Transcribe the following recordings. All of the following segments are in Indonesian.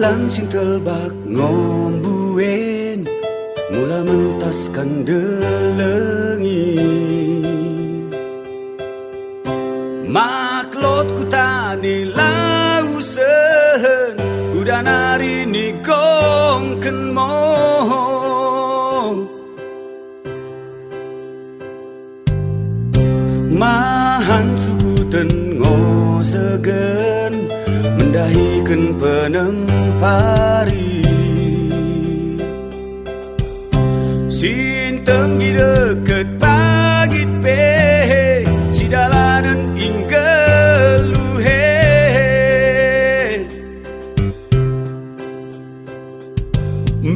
bulan sing telbak ngombuen mula mentaskan delengi maklot ku tani lausen udah nari ni gongken mo mahan suku ten ngosegen mendahikan penempari sinteng di deket pagit pe si dalanan inggeluhe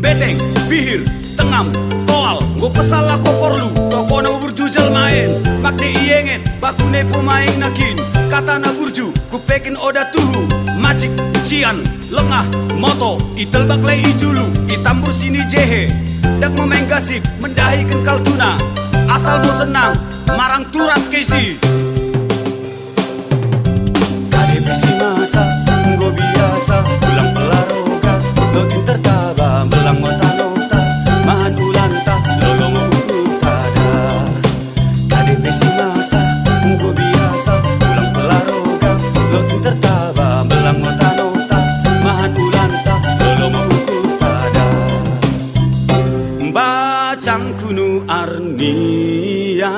beteng bihir tengam toal go pesalah koporlu toko na burjujal main makne iyenget bakune pemain nakin kata na burju kupekin oda tuhu macik cian lengah moto itelbak lei ijulu itambur sini jehe dak memain gasip mendahikan kaltuna asal mau senang marang turas kesi kade besi masa nggo biasa pulang pelaroga lokin tertaba belang nota-nota mahan ulanta lolo mau ukur tada kade besi masa nggo biasa pulang pelaroga lokin tertaba belang nota-nota mahan ulanta lolo mau ukur tada bacang kunu arnia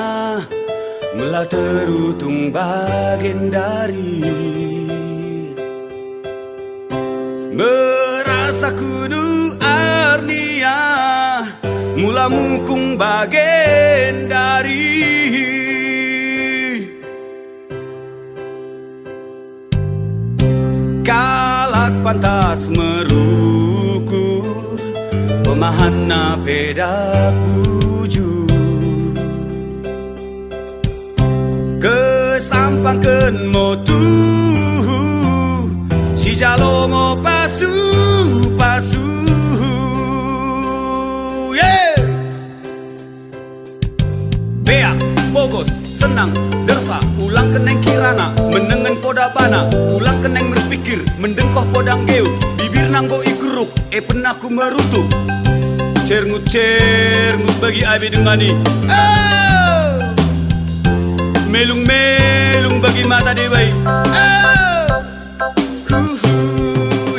melah terutung bagian dari merasa kudu arnia mula mukung bagian dari kalak pantas merukur pemahan na pedak bujur kesampangken motu si jalo mo pasu yeah beak bogos senang dersa ulang keneng kirana menengen poda bana ulang keneng berpikir mendengkoh podang geu bibir nanggo ikuruk penaku merutuk cerngut bagi abi demani melung bagi mata debai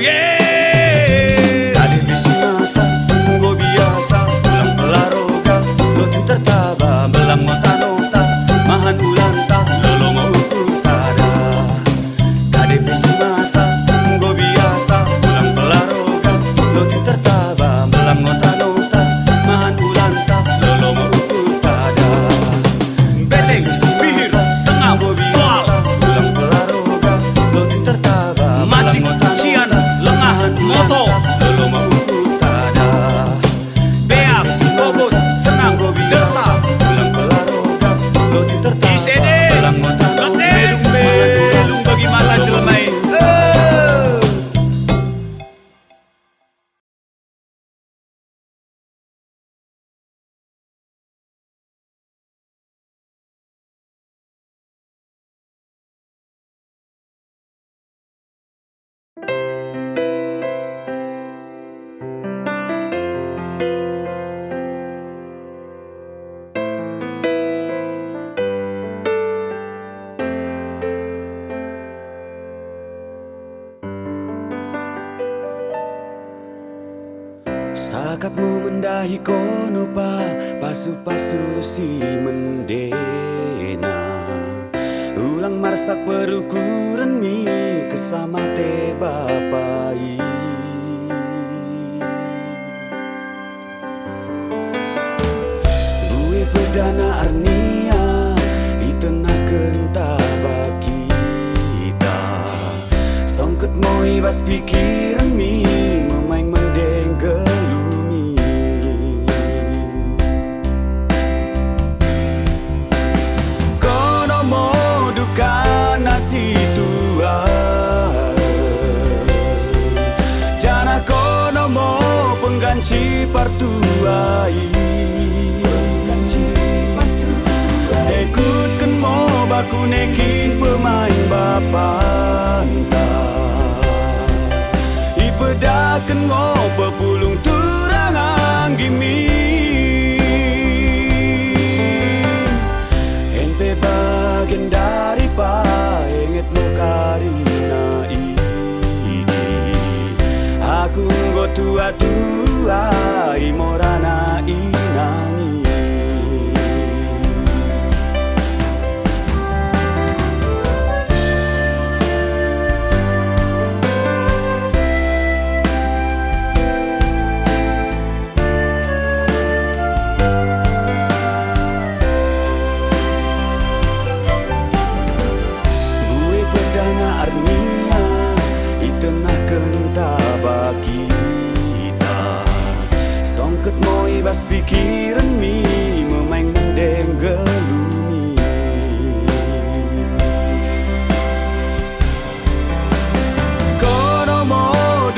yeah tadi bisi masa nggo biasa pulang pelaroga lokin tertaba belang nota-nota mahan ulanta lolo mau ukur tada tadi bisi masa nggo biasa pulang pelaroga lokin tertaba belang nota-nota mahan ulanta lolo mau ukur tada beteng bihir tengah biasa pulang pelaroga lokin tertaba macik cian lengah moto lolo mau ukur tada beak bogos senang dersa pulang pelaroga lokin tertaba belang nota-nota melung bagi mata jelmai sakatmu mendahi kono pa pasu-pasu si mendena ulang marsak berukuran mi kesama te bapai gue perdana arnia itenakeun tabak kita songket moi bas pikiran mi memain mendeng gelumi kono mo duka nasi tua jana kono mo pengganci partuai ikutkan mo baku nekin pemain bapanta ipeda pedakan ngopo pulung turangan gimi Ente bagian dari paenget mo karina ini Aku nggo tua-tua imorana inangi Songket mo ibas pikiran mi memain mendeng gelumi Kono mo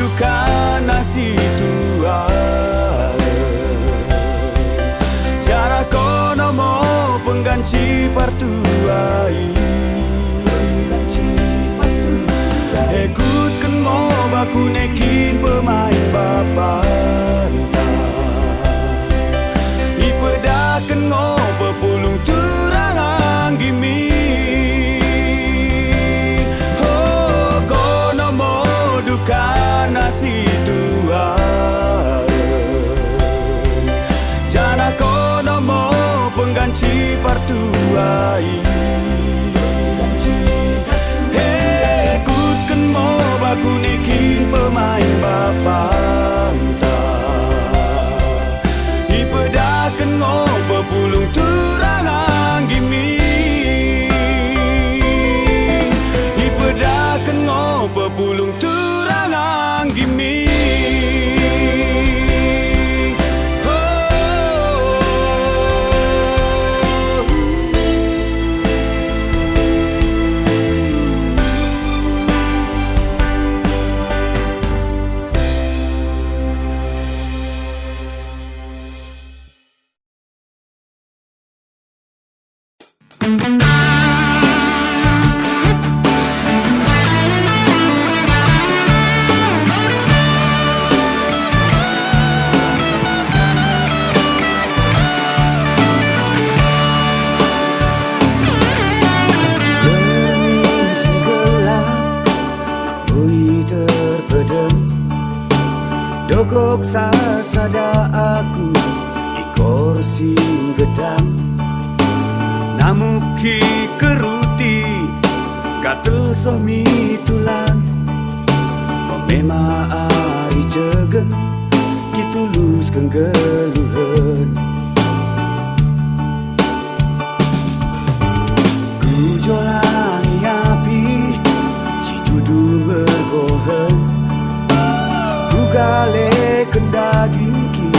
duka nasi tua Cara kono mo pengganti partuai Ekutkan mo baku nekin pemain bapan Ipedakan ngopo pulung turangan gimi Oh kono mo duka nasi tua Jana kono mo pengganti partuai Ekutkan mo baku nekin pemain bapanta Ipedakan ngopo pulung turangan gimi Ipedakan ngopo pulung turangan gimi Dogok sasada aku di kursi gedang Namuki keruti katel somi tulan Memang ari jegen kitulus kenggeluhan Kujolangi api cidudu bergohen Gale kendaging ki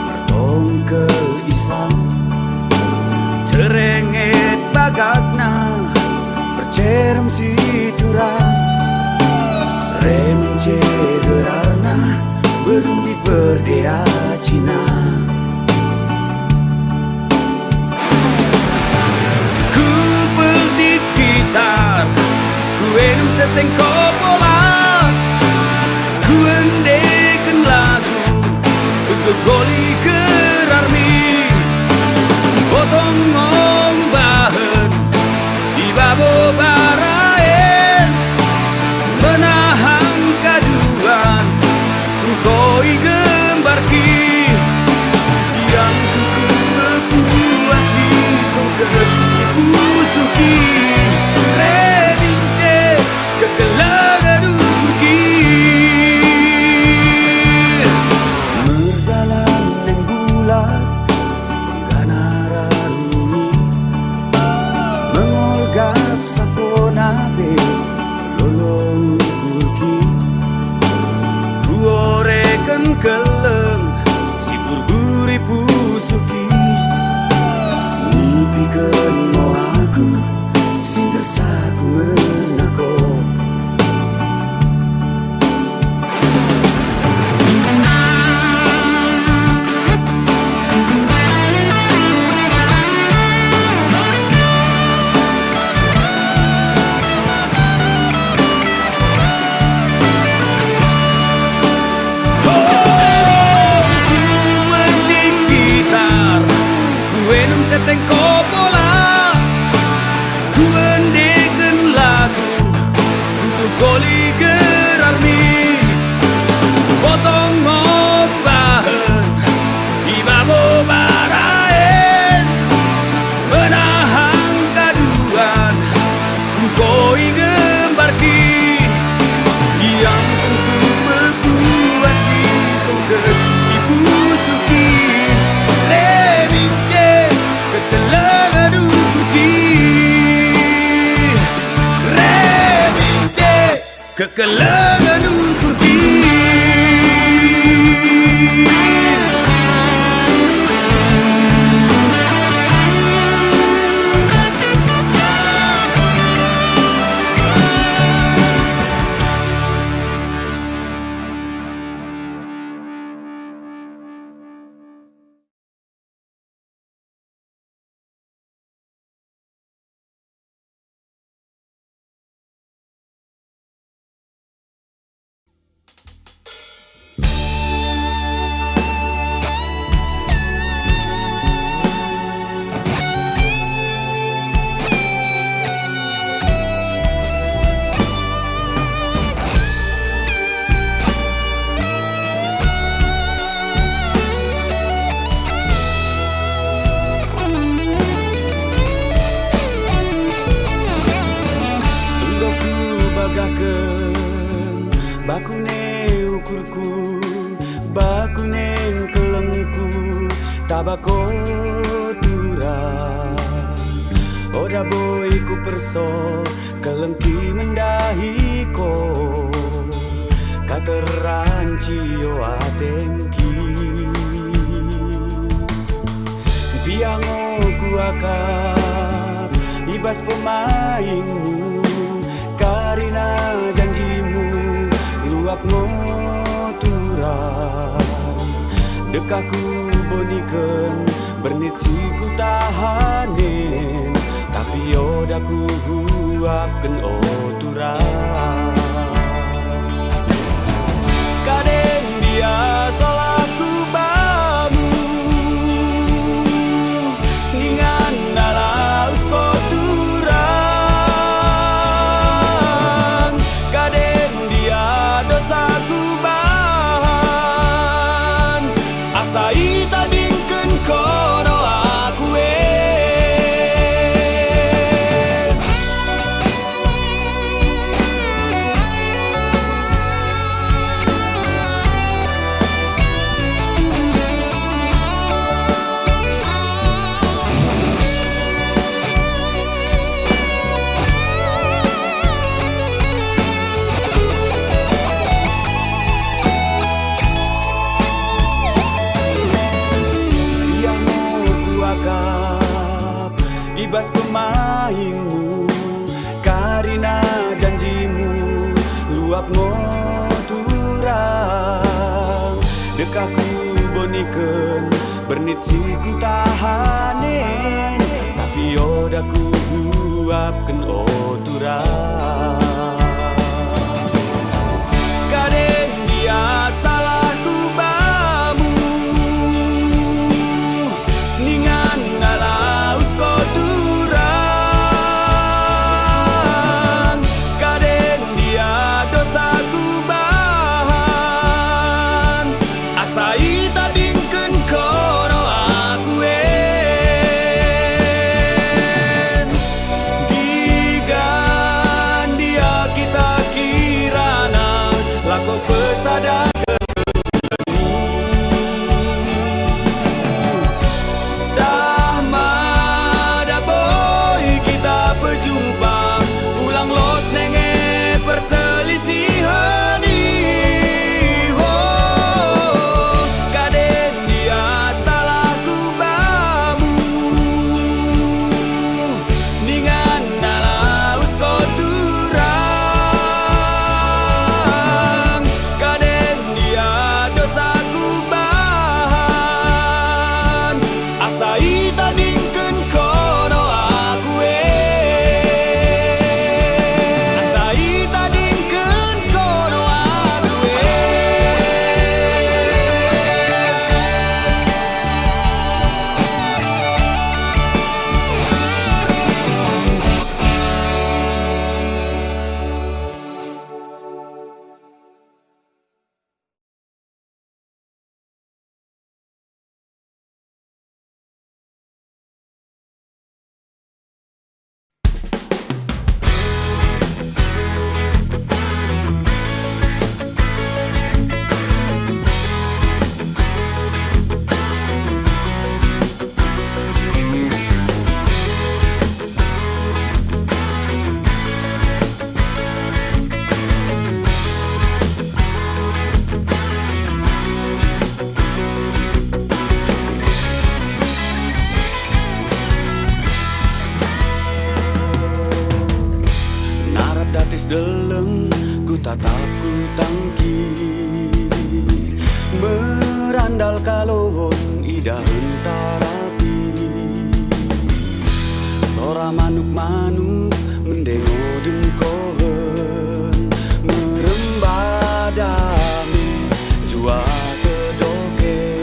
bertongkel isang Terenget bagagna bercerem si turang Remence gerarna berudi berdea Cina Ku peltik gitar ku enum seteng kopola Ku endekan lagu kegoli gerarmi Potong ngombahan di babo baraen Menahan kaduan tungkoi gembarki Yang kuku berpuasi songket pusuki Revince kekelan pola ku endekan lagu ku goli gerarmi potong ngombahan di babo baraen menahan kaduan koi gembarki yang tengku berkuasi songket ibu suki lebince ketelangan ukurki lebince kekelangan ukurki. Bakune ukurku, bakune kelengku, tabako turang. Oda boy ku perso, kelengki mendahiko, katerancio atengki. Piango ku akap, ibas pemainmu, karina janjimu. Luap ngoturang dekaku boniken bernit siku tahanin tapi odaku huapken oturang kadang dia salahku bamu ningan nalaus koturang kadang dia dosaku bahan asai tadingken kono aku ibas pemainmu, karina janjimu, luap ngoturang dekaku boniken, bernit siku tahanin tapi odaku huapken oturang kadang dia salahku bamu ningan nalaus koturang kadang dia dosaku bahan asai tadingken kono aku digan deleng ku tatap ku tangki merandal kalohon ida hentarapi sora manuk-manuk mendengo dengkohen merembadami jua kedoke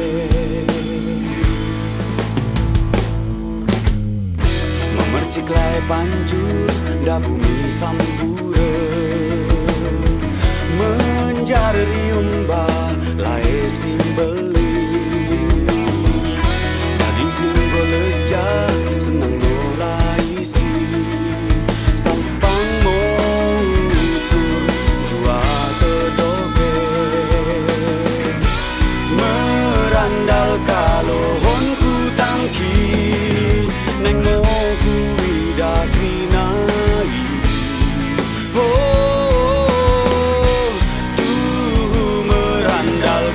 memercik lai pancur da bumi samburen menjar riumba lae simbeli daging singgo leja senang nolai si sampang motor jua kedoke merandal kalohon ku tangki neng mo ku ida kinai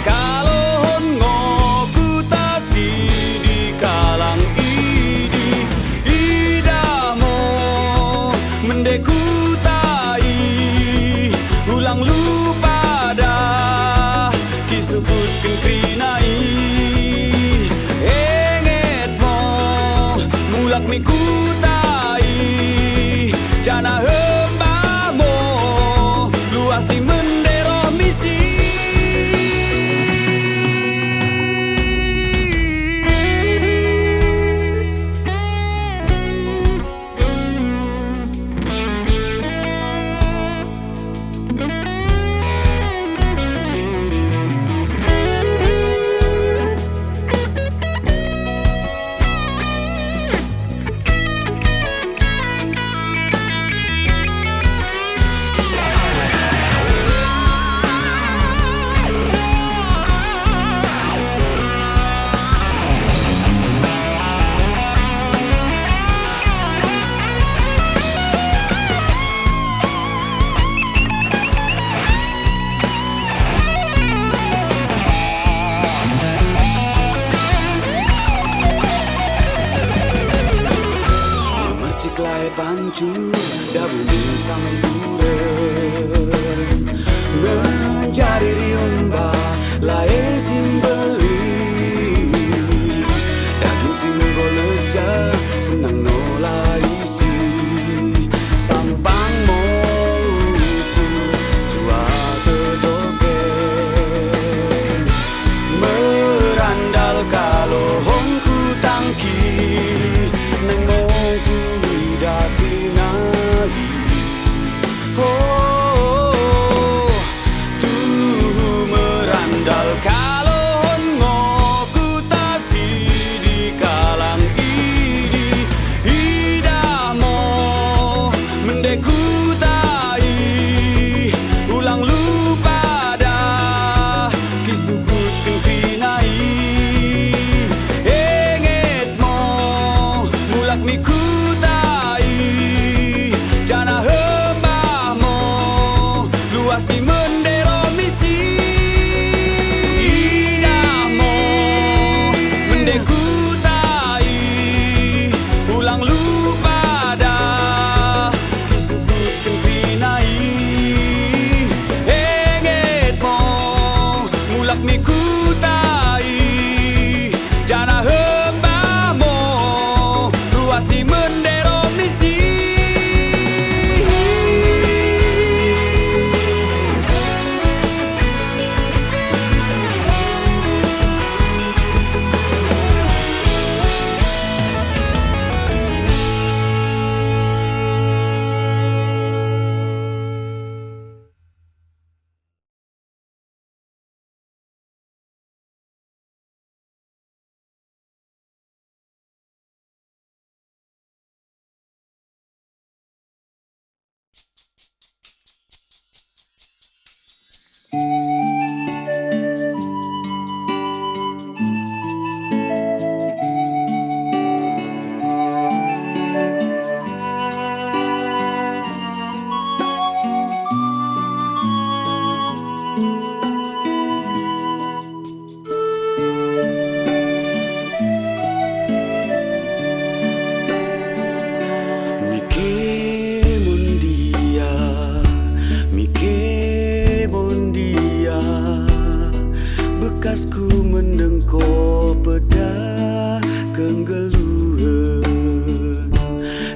kalohon ngoku tasi di kalang idi idamo mendeku tai ulang lupa dah kisukut kengkrinai enget mo mulak miku tai jana hembamo luasi mendero misi lai pancur da bumi samburen mencari riumba lae simbeli daging singgo leja senang nolai si sampang moku jua kedoke merandal kalohon ku tangki neng moku dakinai tuh merandal kalohon ngoku tasi di kalang idi idamo mendeku tai ulang lupa dah kisukut kengkrinai enget mo mulak miku jana hembamo luasi mendero misi idamo mendeku tai ulang lupa dah kisukut kengkrinai enget mo mulak miku tai jana hembamo luasi mendero misi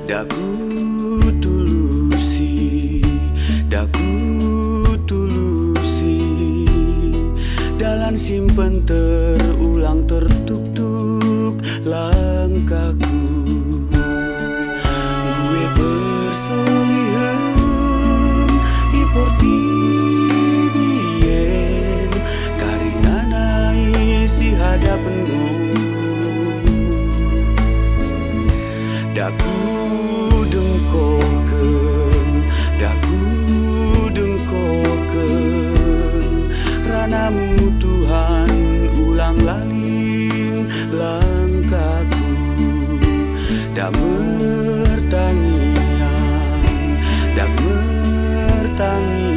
Daku tulusi, daku tulusi, dalan simpen terulang tertuk-tuk langkahku. Gue bersolihem iporti bien karina naisi hadapanmu. Daku dengkoken, daku dengkoken, ranamu Tuhan ulang laling langkahku. Dak mertangian, dak mertangian,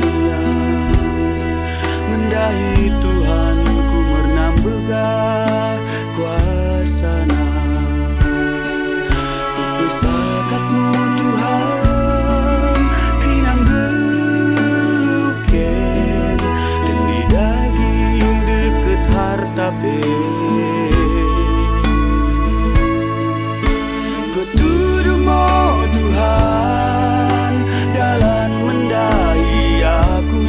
mendahi Tuhan ku mernam begah kuasana. Besakatmu Tuhan, kinang geluken, tendi daging deket harta pe. Petunjukmu Tuhan, dalam mendai aku,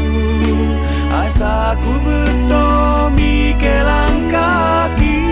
asaku betomi ke langkaki.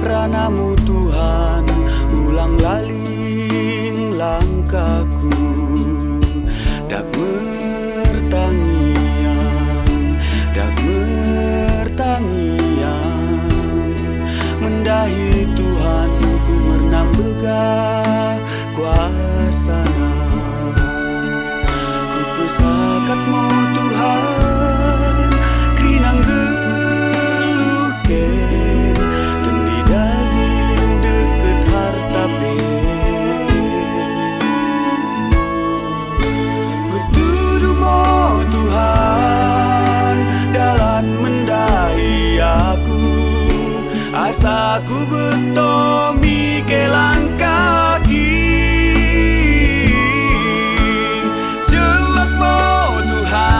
Ranamu Tuhan ulang laling langkahku. Dak mertangian, dak mertangian, mendahi Tuhan ku mernam begah kuasana. Ku pesakatmu Tuhan, kinang geluken, tendi daging deket harta pe. Petunjukmu Tuhan, dalam mendai aku, asaku betomi ke langkaki. Jelekmu Tuhan,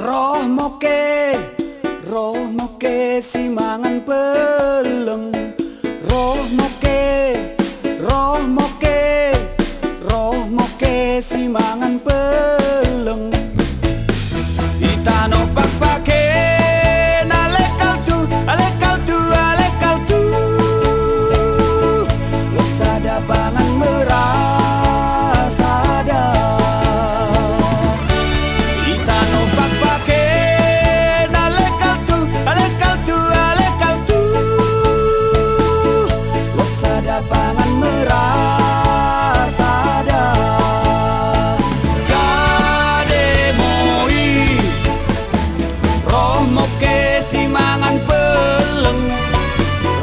Roh moke simangan peleng. Roh moke simangan peleng. Itano pak-pake alekal tu Lok sada pangan merasada. Itano pak-pake alekal tu Lok sada pangan merasada. Kade moi roh moke simangan peleng.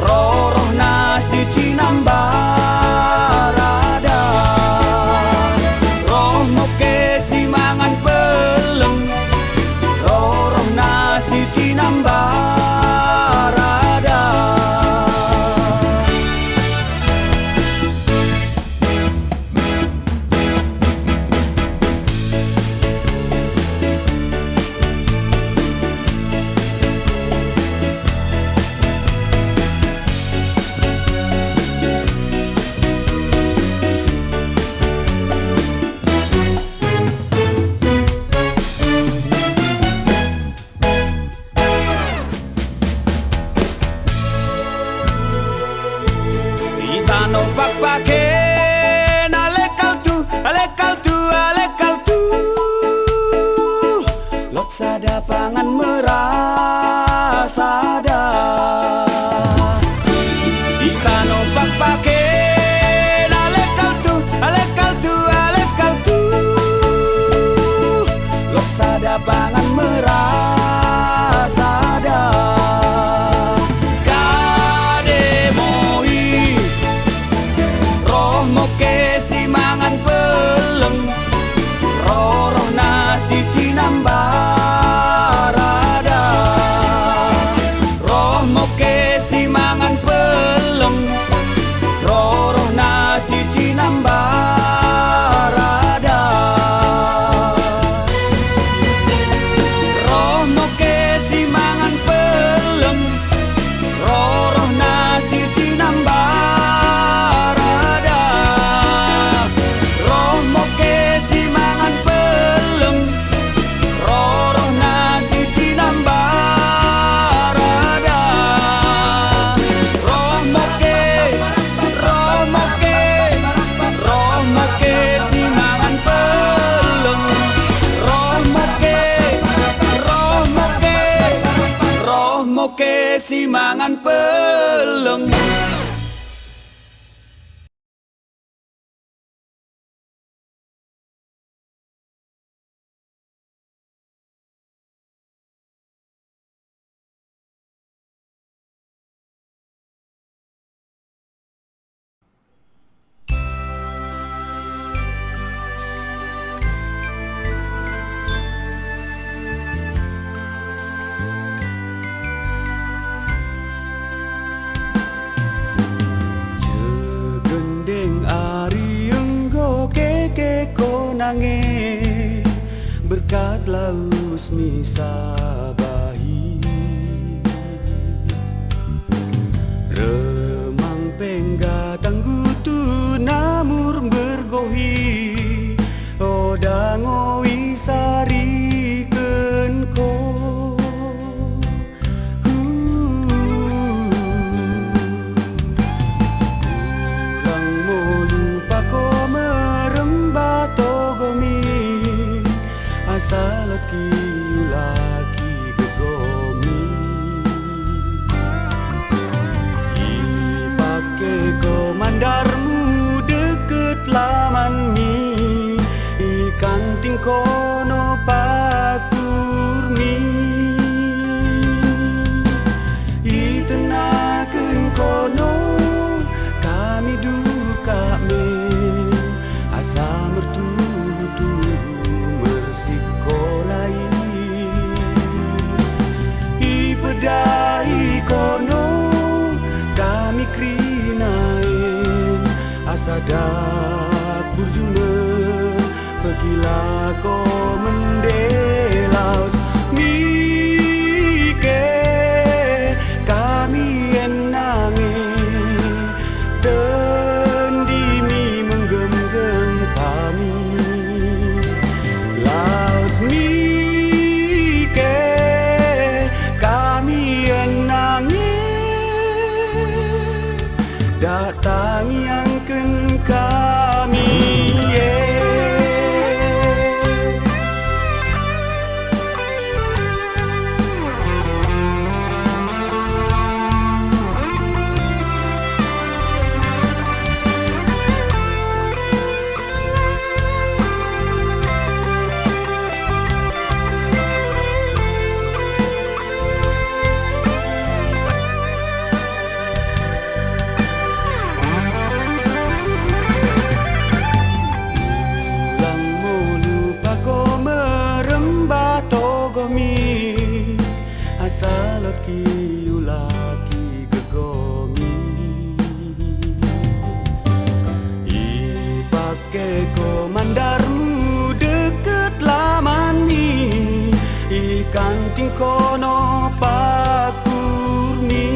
Roh nasi cinambarada. Roh moke simangan peleng. Roh nasi cinambarada. Itano pak-pake alekal tu Lok sada pangan merasada. Itano pak-pake alekal tu Lok sada pangan merasada. Moke simangan peleng. Roh nasi cinambarada. Roh moke simangan peleng. Roh nasi cinambarada. Roh moke simangan peleng. Roh nasi cinambarada. Moke simangan peleng. Berkat laus misabahi remang pengga tanggutu namur bergohi odangoi sari kenko ulang molu pako merembato gomi salat kiulaki gegomi ipake komandarmu deket lamanmi ikan tingkono pakurmi itenakeun kono kami duka men asa mertutu ipedai kono kami krinain asadak burjume pegila ko mendelaus ulaki gegomi ipake komandarmu deket lamani ikan tingkono pakurni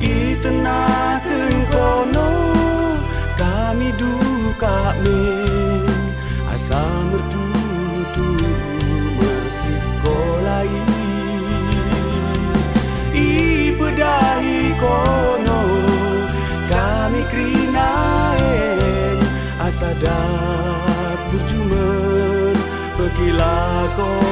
itenakeun kono kami duka men asa mertutu mersikolai ibedahi kono kami krinaen asa dak berjumen pergilah kono